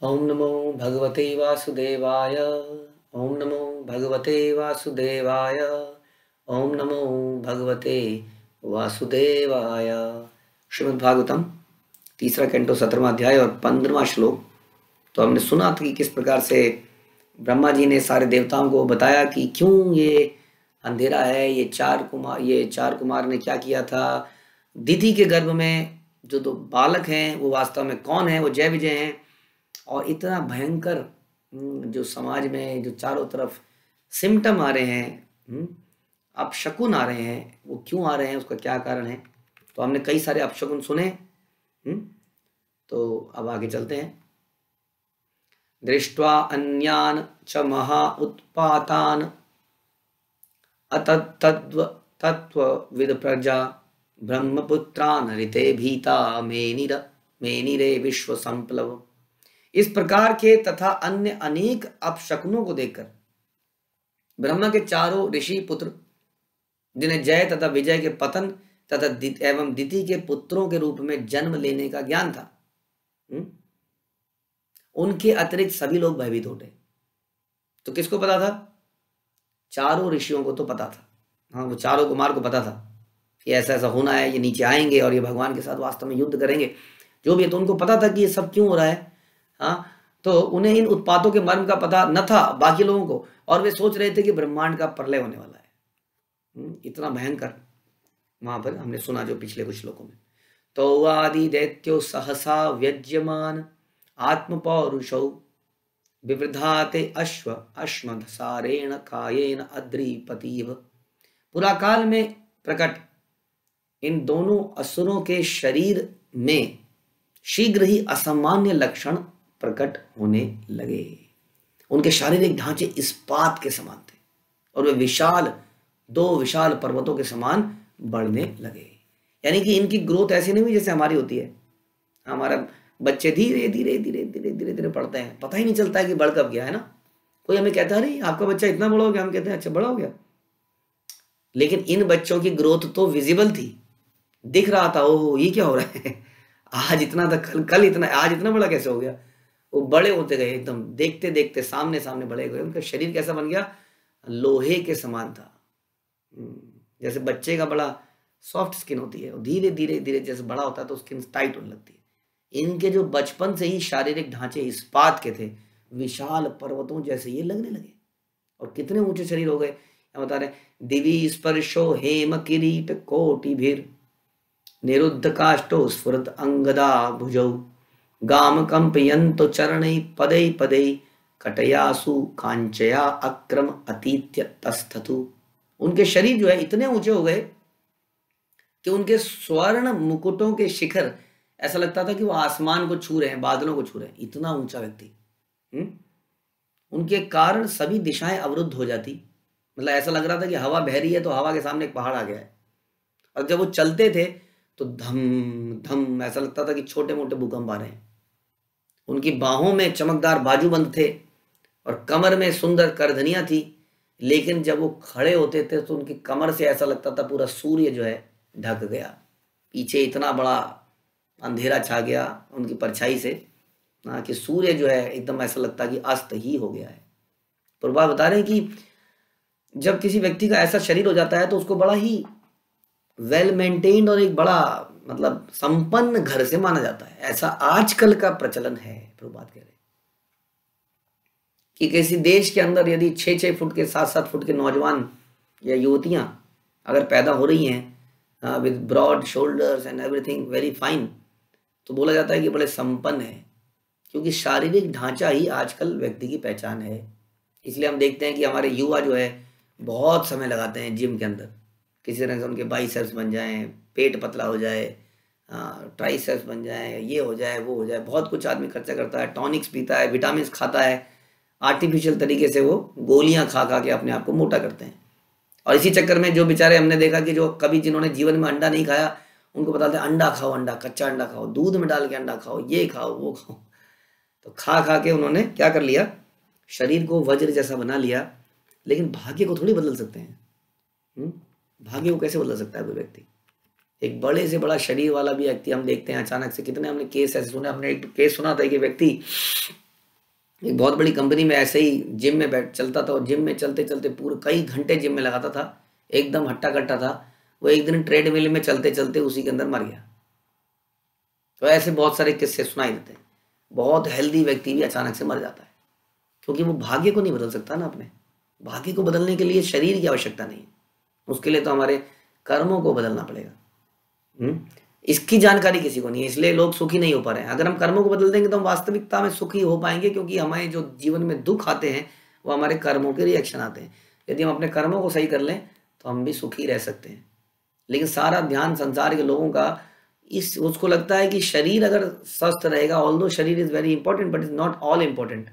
ओम नमो भगवते वासुदेवाय। ओम नमो भगवते वासुदेवाय। ओम नमो भगवते वासुदेवाय। श्रीमद् भागवतम तीसरा कैंटो 17वां अध्याय और 15वां श्लोक। तो हमने सुना था कि किस प्रकार से ब्रह्मा जी ने सारे देवताओं को बताया कि क्यों ये अंधेरा है। ये चार कुमार ने क्या किया था। दिति के गर्भ में जो दो बालक हैं वो वास्तव में कौन है, वो जय विजय हैं। और इतना भयंकर जो समाज में जो चारों तरफ सिम्टम आ रहे हैं, अपशकुन आ रहे हैं, वो क्यों आ रहे हैं, उसका क्या कारण है। तो हमने कई सारे अपशकुन सुने। तो अब आगे चलते हैं। दृष्ट्वा अन्यान च महा उत्पातान अतत्तद्व तत्त्वविद प्रजा ब्रह्मपुत्रान ऋते भीता मेनिरे विश्व संप्लव। इस प्रकार के तथा अन्य अनेक अपशकुनों को देखकर ब्रह्मा के चारों ऋषि पुत्र, जिन्हें जय तथा विजय के पतन तथा एवं दिति के पुत्रों के रूप में जन्म लेने का ज्ञान था, उनके अतिरिक्त सभी लोग भयभीत उठे। तो किसको पता था? चारों ऋषियों को तो पता था। हाँ, वो चारों कुमार को पता था कि ऐसा ऐसा होना है, ये नीचे आएंगे और ये भगवान के साथ वास्तव में युद्ध करेंगे, जो भी है। तो उनको पता था कि ये सब क्यों हो रहा है। हाँ, तो उन्हें इन उत्पातों के मर्म का पता न था बाकी लोगों को, और वे सोच रहे थे कि ब्रह्मांड का प्रलय होने वाला है। इतना भयंकर वहां पर हमने सुना जो पिछले कुछ श्लोकों में। तो आदि दैत्यो सहसा व्यज्यमान आत्मपौरुषौ विवृधाते अश्व अश्मधसारेण कायेन अद्रिपतिव। पुराकाल में प्रकट इन दोनों असुरों के शरीर में शीघ्र ही असामान्य लक्षण प्रकट होने लगे। उनके शारीरिक ढांचे इस्पात के समान थे और वे दो विशाल पर्वतों के समान बढ़ने लगे। यानी कि इनकी ग्रोथ ऐसी नहीं हुई जैसे हमारी होती है। हमारा बच्चे धीरे धीरे धीरे धीरे धीरे धीरे पढ़ते हैं, पता ही नहीं चलता है कि बढ़ कब गया है ना। कोई हमें कहता है अरे आपका बच्चा इतना बड़ा हो गया, हम कहते हैं अच्छा बड़ा हो गया। लेकिन इन बच्चों की ग्रोथ तो विजिबल थी, दिख रहा था, ओहो ये क्या हो रहा है, आज इतना था, कल इतना, आज इतना बड़ा कैसे हो गया। वो बड़े होते गए, एकदम देखते देखते सामने सामने बड़े गए। उनका शरीर कैसा बन गया? लोहे के समान था। जैसे बच्चे का बड़ा सॉफ्ट स्किन होती है, और धीरे धीरे धीरे जैसे बड़ा होता है तो स्किन टाइट होने लगती है। इनके जो बचपन से ही शारीरिक ढांचे इस्पात के थे, विशाल पर्वतों जैसे ये लगने लगे। और कितने ऊंचे शरीर हो गए, बता रहे दिवी स्पर्शो हेम किरीट कोटिभिर निरुद्ध काष्ठो स्फुरत अंगदा भुजौ गाम कंपयंतो चरणै पदै पदै कटयासु कांचया अक्रम अतीत्य तस्थतु। उनके शरीर जो है इतने ऊंचे हो गए कि उनके स्वर्ण मुकुटों के शिखर ऐसा लगता था कि वो आसमान को छू रहे हैं, बादलों को छू रहे हैं। इतना ऊंचा व्यक्ति। उनके कारण सभी दिशाएं अवरुद्ध हो जाती। मतलब ऐसा लग रहा था कि हवा बह रही है तो हवा के सामने एक पहाड़ आ गया है। और जब वो चलते थे तो धम धम ऐसा लगता था कि छोटे मोटे भूकंप आ रहे हैं। उनकी बाहों में चमकदार बाजूबंद थे और कमर में सुंदर करधनियां थी। लेकिन जब वो खड़े होते थे तो उनकी कमर से ऐसा लगता था पूरा सूर्य जो है ढक गया। पीछे इतना बड़ा अंधेरा छा गया उनकी परछाई से कि सूर्य जो है एकदम ऐसा लगता कि अस्त ही हो गया है। प्रभा बता रहे हैं कि जब किसी व्यक्ति का ऐसा शरीर हो जाता है तो उसको बड़ा ही वेल मेंटेन्ड और एक बड़ा मतलब संपन्न घर से माना जाता है। ऐसा आजकल का प्रचलन है। प्रभुपाद कह रहे कि किसी देश के अंदर यदि 6-6 फुट के 7-7 फुट के नौजवान या युवतियां अगर पैदा हो रही हैं with broad shoulders and everything very fine, तो बोला जाता है कि बड़े संपन्न है, क्योंकि शारीरिक ढांचा ही आजकल व्यक्ति की पहचान है। इसलिए हम देखते हैं कि हमारे युवा जो है बहुत समय लगाते हैं जिम के अंदर, किसी तरह से उनके बाइसेप्स बन जाएं, पेट पतला हो जाए, ट्राइसेप्स बन जाए, ये हो जाए वो हो जाए। बहुत कुछ आदमी खर्चा करता है, टॉनिक्स पीता है, विटामिन खाता है, आर्टिफिशियल तरीके से वो गोलियां खा खा के अपने आप को मोटा करते हैं। और इसी चक्कर में जो बेचारे हमने देखा कि जो कभी जिन्होंने जीवन में अंडा नहीं खाया उनको बताते हैं अंडा खाओ, अंडा कच्चा अंडा खाओ, दूध में डाल के अंडा खाओ, ये खाओ वो खाओ। तो खा खा के उन्होंने क्या कर लिया, शरीर को वज्र जैसा बना लिया। लेकिन भाग्य को थोड़ी बदल सकते हैं। भाग्य को कैसे बदल सकता है कोई व्यक्ति? एक बड़े से बड़ा शरीर वाला भी व्यक्ति हम देखते हैं अचानक से, कितने हमने केस ऐसे सुने। हमने एक केस सुना था कि व्यक्ति एक बहुत बड़ी कंपनी में ऐसे ही जिम में बैठ चलता था और जिम में चलते चलते पूरे कई घंटे जिम में लगाता था, एकदम हट्टा कट्टा था। वो एक दिन ट्रेडमिल में चलते चलते उसी के अंदर मर गया। तो ऐसे बहुत सारे किस्से सुनाई देते हैं। बहुत हेल्दी व्यक्ति भी अचानक से मर जाता है, क्योंकि वो भाग्य को नहीं बदल सकता ना। अपने भाग्य को बदलने के लिए शरीर की आवश्यकता नहीं है, उसके लिए तो हमारे कर्मों को बदलना पड़ेगा। इसकी जानकारी किसी को नहीं है, इसलिए लोग सुखी नहीं हो पा रहे हैं। अगर हम कर्मों को बदल देंगे तो हम वास्तविकता में सुखी हो पाएंगे, क्योंकि हमारे जो जीवन में दुख आते हैं वो हमारे कर्मों के रिएक्शन आते हैं। यदि हम अपने कर्मों को सही कर लें तो हम भी सुखी रह सकते हैं। लेकिन सारा ध्यान संसार के लोगों का उसको लगता है कि शरीर अगर स्वस्थ रहेगा, ऑल्दो शरीर is very important but is not all important.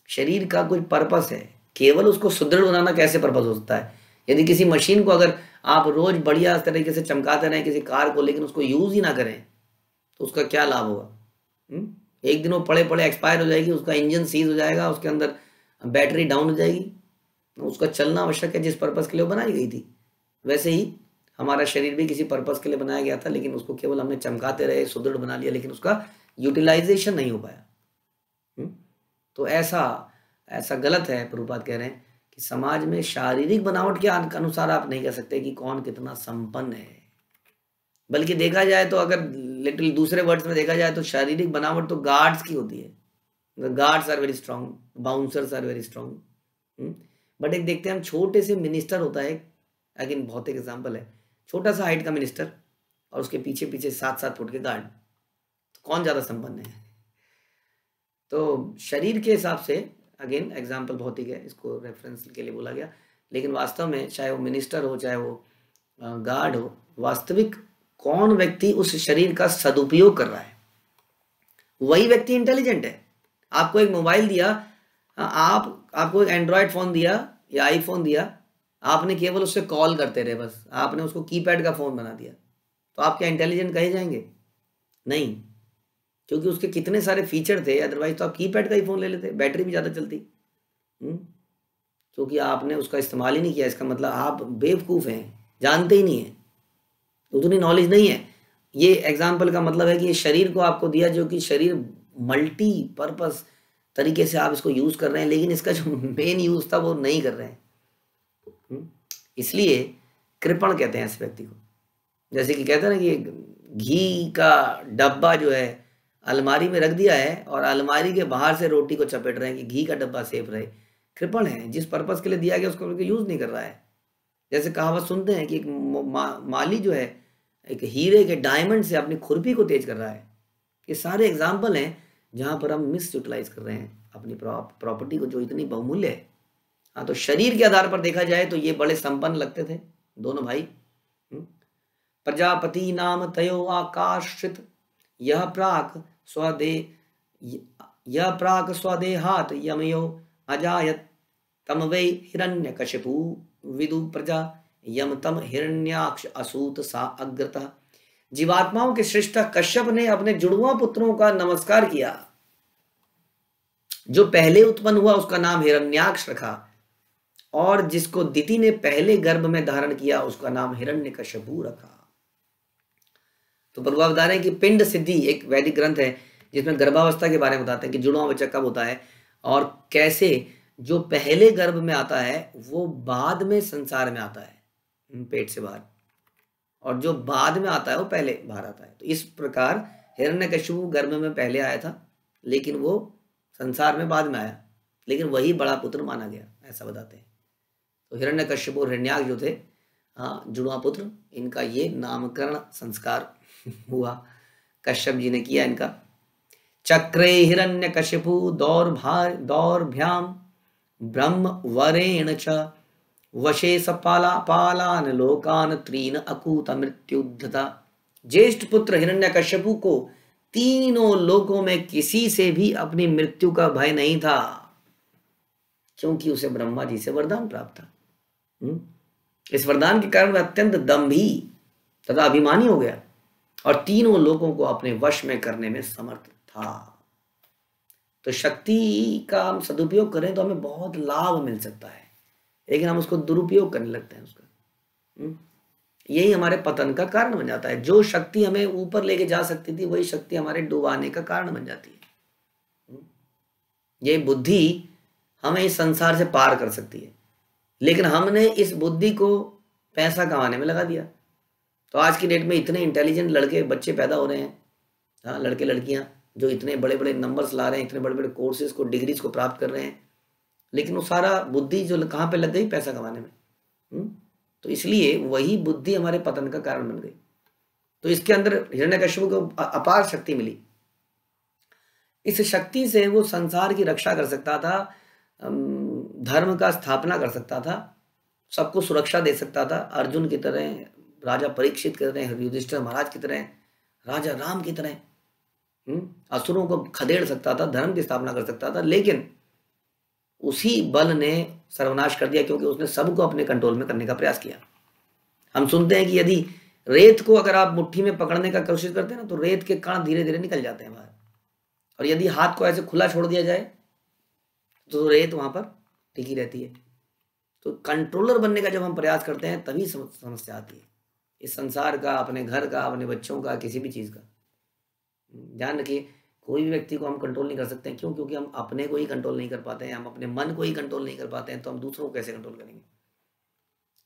शरीर का कोई पर्पस है, केवल उसको सुदृढ़ बनाना कैसे पर्पस हो सकता है? यदि किसी मशीन को अगर आप रोज बढ़िया तरीके से चमकाते रहें किसी कार को, लेकिन उसको यूज ही ना करें तो उसका क्या लाभ होगा? एक दिन वो पड़े पड़े एक्सपायर हो जाएगी, उसका इंजन सीज हो जाएगा, उसके अंदर बैटरी डाउन हो जाएगी। उसका चलना आवश्यक है जिस पर्पस के लिए वो बनाई गई थी। वैसे ही हमारा शरीर भी किसी पर्पस के लिए बनाया गया था, लेकिन उसको केवल हमने चमकाते रहे, सुदृढ़ बना लिया, लेकिन उसका यूटिलाइजेशन नहीं हो पाया। तो ऐसा गलत है। प्रभुपाद कह रहे हैं कि समाज में शारीरिक बनावट के अनुसार आप नहीं कह सकते कि कौन कितना संपन्न है। बल्कि देखा जाए तो, अगर लिटिल दूसरे वर्ड्स में देखा जाए तो शारीरिक बनावट तो गार्ड्स की होती है। Guards are very strong, bouncers are very strong. But एक देखते हैं हम, छोटे से मिनिस्टर होता है, अगेन भौतिक एग्जाम्पल है, छोटा सा हाइट का मिनिस्टर और उसके पीछे पीछे 7-7 फुट के गार्ड, तो कौन ज़्यादा संपन्न है? तो शरीर के हिसाब से, अगेन एग्जाम्पल भौतिक है, इसको रेफरेंस के लिए बोला गया, लेकिन वास्तव में चाहे वो मिनिस्टर हो चाहे वो गार्ड हो, वास्तविक कौन व्यक्ति उस शरीर का सदुपयोग कर रहा है, वही व्यक्ति इंटेलिजेंट है। आपको एक मोबाइल दिया, आपको एक एंड्रॉयड फोन दिया या आईफोन दिया, आपने केवल उससे कॉल करते रहे, बस आपने उसको कीपैड का फोन बना दिया, तो आप क्या इंटेलिजेंट कहे जाएंगे? नहीं, क्योंकि उसके कितने सारे फीचर थे। अदरवाइज तो आप कीपैड का ही फोन ले लेते, बैटरी भी ज़्यादा चलती। क्योंकि आपने उसका इस्तेमाल ही नहीं किया, इसका मतलब आप बेवकूफ़ हैं, जानते ही नहीं है, उतनी नॉलेज नहीं है। ये एग्जाम्पल का मतलब है कि ये शरीर को आपको दिया, जो कि शरीर मल्टी पर्पस तरीके से आप इसको यूज़ कर रहे हैं, लेकिन इसका जो मेन यूज़ था वो नहीं कर रहे हैं। इसलिए कृपण कहते हैं इस व्यक्ति को। जैसे कि कहते हैं ना कि घी का डब्बा जो है अलमारी में रख दिया है और अलमारी के बाहर से रोटी को चपेट रहे हैं कि घी का डब्बा सेफ रहे। कृपण है, जिस पर्पस के लिए दिया गया उसको यूज़ नहीं कर रहा है। जैसे कहावत सुनते हैं कि एक माली जो है एक हीरे के डायमंड से अपनी खुरपी को तेज कर रहा है। ये सारे एग्जाम्पल हैं जहाँ पर हम मिस यूटिलाइज कर रहे हैं अपनी प्रॉपर्टी को, जो इतनी बहुमूल्य है। हाँ, तो शरीर के आधार पर देखा जाए तो ये बड़े संपन्न लगते थे दोनों भाई। प्रजापति नाम तयो आकाश्रित यह प्राक स्वदेहात यमयो अजायत तम वै हिरण्यकशिपु विदु प्रजा यम तम हिरण्याक्ष असूत सा अग्रता। जीवात्माओं के श्रेष्ठ कश्यप ने अपने जुड़वा पुत्रों का नमस्कार किया। जो पहले उत्पन्न हुआ उसका नाम हिरण्याक्ष रखा, और जिसको दिति ने पहले गर्भ में धारण किया उसका नाम हिरण्यकशिपु रखा। तो प्रभुपाद बता रहे हैं कि पिंड सिद्धि एक वैदिक ग्रंथ है जिसमें गर्भावस्था के बारे में बताते हैं कि जुड़वा बच्चा कब होता है और कैसे जो पहले गर्भ में आता है वो बाद में संसार में आता है पेट से बाहर, और जो बाद में आता है वो पहले बाहर आता है। तो इस प्रकार हिरण्यकशिपु गर्भ में पहले आया था, लेकिन वो संसार में बाद में आया, लेकिन वही बड़ा पुत्र माना गया, ऐसा बताते हैं। तो हिरण्यकशिपु और हिरण्याक्ष जो थे, हाँ, जुड़वा पुत्र, इनका ये नामकरण संस्कार हुआ, कश्यप जी ने किया इनका। चक्रे हिरण्यकशिपु दौर्भ्याम ब्रह्म वरेण च वशे पालान लोकान त्रीन अकूत मृत्युद्धता। ज्येष्ठ पुत्र हिरण्यकशिपु को तीनों लोकों में किसी से भी अपनी मृत्यु का भय नहीं था, क्योंकि उसे ब्रह्मा जी से वरदान प्राप्त था। इस वरदान के कारण वह अत्यंत दंभी तथा अभिमानी हो गया और तीनों लोगों को अपने वश में करने में समर्थ था। तो शक्ति का हम सदुपयोग करें तो हमें बहुत लाभ मिल सकता है, लेकिन हम उसको दुरुपयोग करने लगते हैं उसका। यही हमारे पतन का कारण बन जाता है। जो शक्ति हमें ऊपर लेके जा सकती थी वही शक्ति हमारे डुबाने का कारण बन जाती है। ये बुद्धि हमें इस संसार से पार कर सकती है, लेकिन हमने इस बुद्धि को पैसा कमाने में लगा दिया। तो आज की डेट में इतने इंटेलिजेंट लड़के बच्चे पैदा हो रहे हैं, हाँ, लड़के लड़कियां जो इतने बड़े बड़े नंबर्स ला रहे हैं, इतने बड़े बड़े कोर्सेज को, डिग्रीज को प्राप्त कर रहे हैं, लेकिन वो सारा बुद्धि जो कहाँ पे लग गई, पैसा कमाने में। तो इसलिए वही बुद्धि हमारे पतन का कारण बन गई। तो इसके अंदर हिरण्यकश्यप को अपार शक्ति मिली। इस शक्ति से वो संसार की रक्षा कर सकता था, धर्म का स्थापना कर सकता था, सबको सुरक्षा दे सकता था, अर्जुन की तरह, राजा परीक्षित की तरह, युधिष्ठिर महाराज की तरह, राजा राम की तरह असुरों को खदेड़ सकता था, धर्म की स्थापना कर सकता था। लेकिन उसी बल ने सर्वनाश कर दिया, क्योंकि उसने सबको अपने कंट्रोल में करने का प्रयास किया। हम सुनते हैं कि यदि रेत को अगर आप मुट्ठी में पकड़ने का कोशिश करते हैं ना, तो रेत के कण धीरे धीरे निकल जाते हैं बाहर, और यदि हाथ को ऐसे खुला छोड़ दिया जाए तो रेत वहां पर टिकी रहती है। तो कंट्रोलर बनने का जब हम प्रयास करते हैं तभी समस्या आती है, इस संसार का, अपने घर का, अपने बच्चों का, किसी भी चीज का। ध्यान रखिए, कोई भी व्यक्ति को हम कंट्रोल नहीं कर सकते हैं। क्यों? क्योंकि हम अपने को ही कंट्रोल नहीं कर पाते हैं, हम अपने मन को ही कंट्रोल नहीं कर पाते हैं, तो हम दूसरों को कैसे कंट्रोल करेंगे।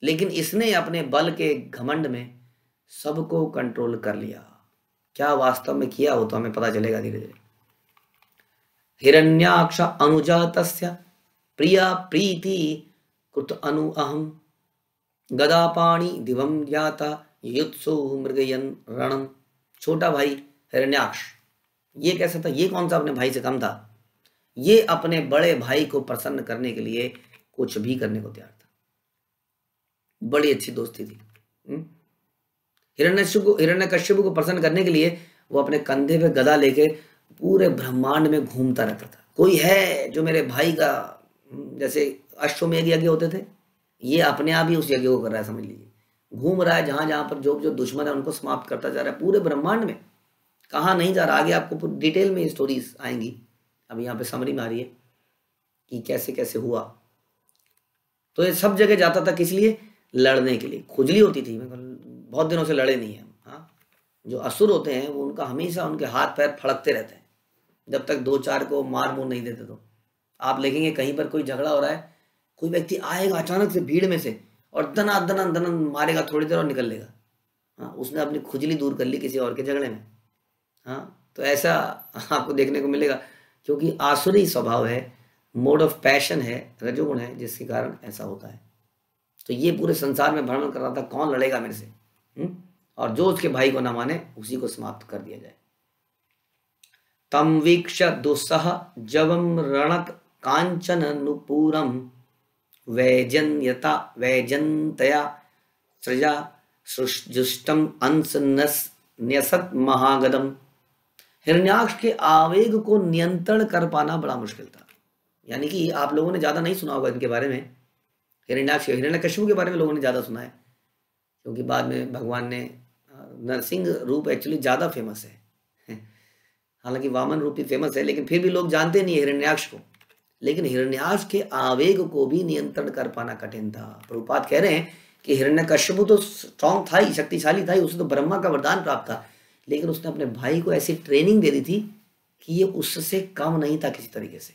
लेकिन इसने अपने बल के घमंड में सबको कंट्रोल कर लिया। क्या वास्तव में किया हो तो हमें पता चलेगा धीरे धीरे। हिरण्याक्ष अनुजातस्य प्रिया प्रीति कृत अनु अहम गदापाणि दिवम जाता युत्सु मृगयन रणम। छोटा भाई हिरण्याक्ष, ये कैसा था? ये कौन सा अपने भाई से कम था? ये अपने बड़े भाई को प्रसन्न करने के लिए कुछ भी करने को तैयार था। बड़ी अच्छी दोस्ती थी। हिरण्यकश्यप को प्रसन्न करने के लिए वो अपने कंधे पे गदा लेके पूरे ब्रह्मांड में घूमता रहता था। कोई है जो मेरे भाई का, जैसे अश्वमेध यज्ञ होते थे, ये अपने आप ही उस यज्ञ को कर रहा है, समझ लीजिए। घूम रहा है, जहां जहां पर जो जो दुश्मन है उनको समाप्त करता जा रहा है पूरे ब्रह्मांड में। कहाँ नहीं जा रहा, आगे आपको डिटेल में स्टोरीज आएंगी। अब यहाँ पे समरी में आ रही है कि कैसे कैसे हुआ। तो ये सब जगह जाता था, किस लिए? लड़ने के लिए। खुजली होती थी, बहुत दिनों से लड़े नहीं है। हाँ, जो असुर होते हैं वो उनका हमेशा उनके हाथ पैर फड़कते रहते हैं जब तक दो चार को मार मुर नहीं देते। तो आप देखेंगे कहीं पर कोई झगड़ा हो रहा है, कोई व्यक्ति आएगा अचानक से भीड़ में से और दना दना दना मारेगा थोड़ी देर और निकल लेगा। हाँ, उसने अपनी खुजली दूर कर ली किसी और के झगड़े में। हाँ, तो ऐसा आपको देखने को मिलेगा, क्योंकि आसुरी स्वभाव है, मोड ऑफ पैशन है, रजोगुण है, जिसके कारण ऐसा होता है। तो ये पूरे संसार में भ्रमण कर रहा था, कौन लड़ेगा मेरे से, और जो उसके भाई को ना माने उसी को समाप्त कर दिया जाए। तम वीक्ष दुस्सह जवम रणत कांचन नुपूरम वैजन्यता वैजंतया सृजा सृजुष्टम अंश न्यसत महागदम। हिरण्याक्ष के आवेग को नियंत्रण कर पाना बड़ा मुश्किल था। यानी कि आप लोगों ने ज्यादा नहीं सुना होगा इनके बारे में, हिरण्यकश्यप के बारे में लोगों ने ज्यादा सुना है, क्योंकि बाद में भगवान ने नरसिंह रूप एक्चुअली ज्यादा फेमस है। हालांकि वामन रूप भी फेमस है, लेकिन फिर भी लोग जानते नहीं है हिरण्याक्ष को। लेकिन हिरण्याक्ष के आवेग को भी नियंत्रण कर पाना कठिन था। प्रभुपाद कह रहे हैं कि हिरण्यकश्यप तो स्ट्रॉन्ग था ही, शक्तिशाली था ही, उसे तो ब्रह्मा का वरदान प्राप्त था, लेकिन उसने अपने भाई को ऐसी ट्रेनिंग दे दी थी कि ये उससे कम नहीं था किसी तरीके से।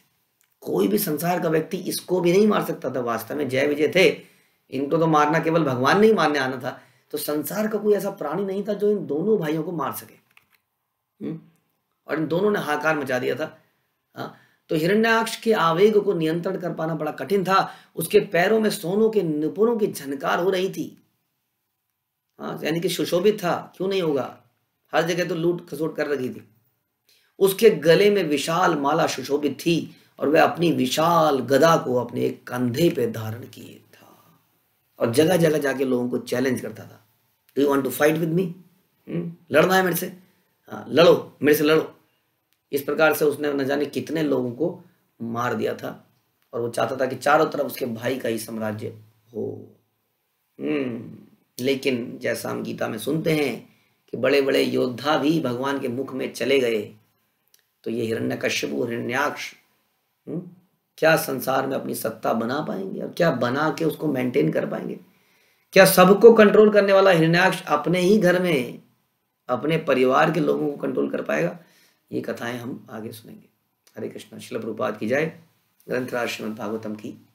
कोई भी संसार का व्यक्ति इसको भी नहीं मार सकता था। वास्तव में जय विजय थे, इनको तो मारना केवल भगवान ने ही मारने आना था। तो संसार का कोई ऐसा प्राणी नहीं था जो इन दोनों भाइयों को मार सके, और इन दोनों ने हाहाकार मचा दिया था। हाँ, तो हिरण्याक्ष के आवेग को नियंत्रण कर पाना बड़ा कठिन था। उसके पैरों में सोनों के नुपुरों की झनकार हो रही थी। हाँ, यानी कि सुशोभित था, क्यों नहीं होगा, हर जगह तो लूट खसोट कर रखी थी। उसके गले में विशाल माला सुशोभित थी, और वह अपनी विशाल गदा को अपने एक कंधे पे धारण किए था, और जगह जगह जाके लोगों को चैलेंज करता था। Do you want to fight with me? लड़ना है मेरे से? हाँ, लड़ो, मेरे से लड़ो। इस प्रकार से उसने न जाने कितने लोगों को मार दिया था, और वो चाहता था कि चारों तरफ उसके भाई का ही साम्राज्य हो। लेकिन जैसा हम गीता में सुनते हैं कि बड़े बड़े योद्धा भी भगवान के मुख में चले गए, तो ये हिरण्यकश्यप और हिरण्याक्ष क्या संसार में अपनी सत्ता बना पाएंगे, और क्या बना के उसको मेंटेन कर पाएंगे? क्या सबको कंट्रोल करने वाला हिरण्याक्ष अपने ही घर में अपने परिवार के लोगों को कंट्रोल कर पाएगा? ये कथाएं हम आगे सुनेंगे। हरे कृष्ण। श्रील प्रभुपाद की जय। ग्रंथराज श्रीमद् भागवतम की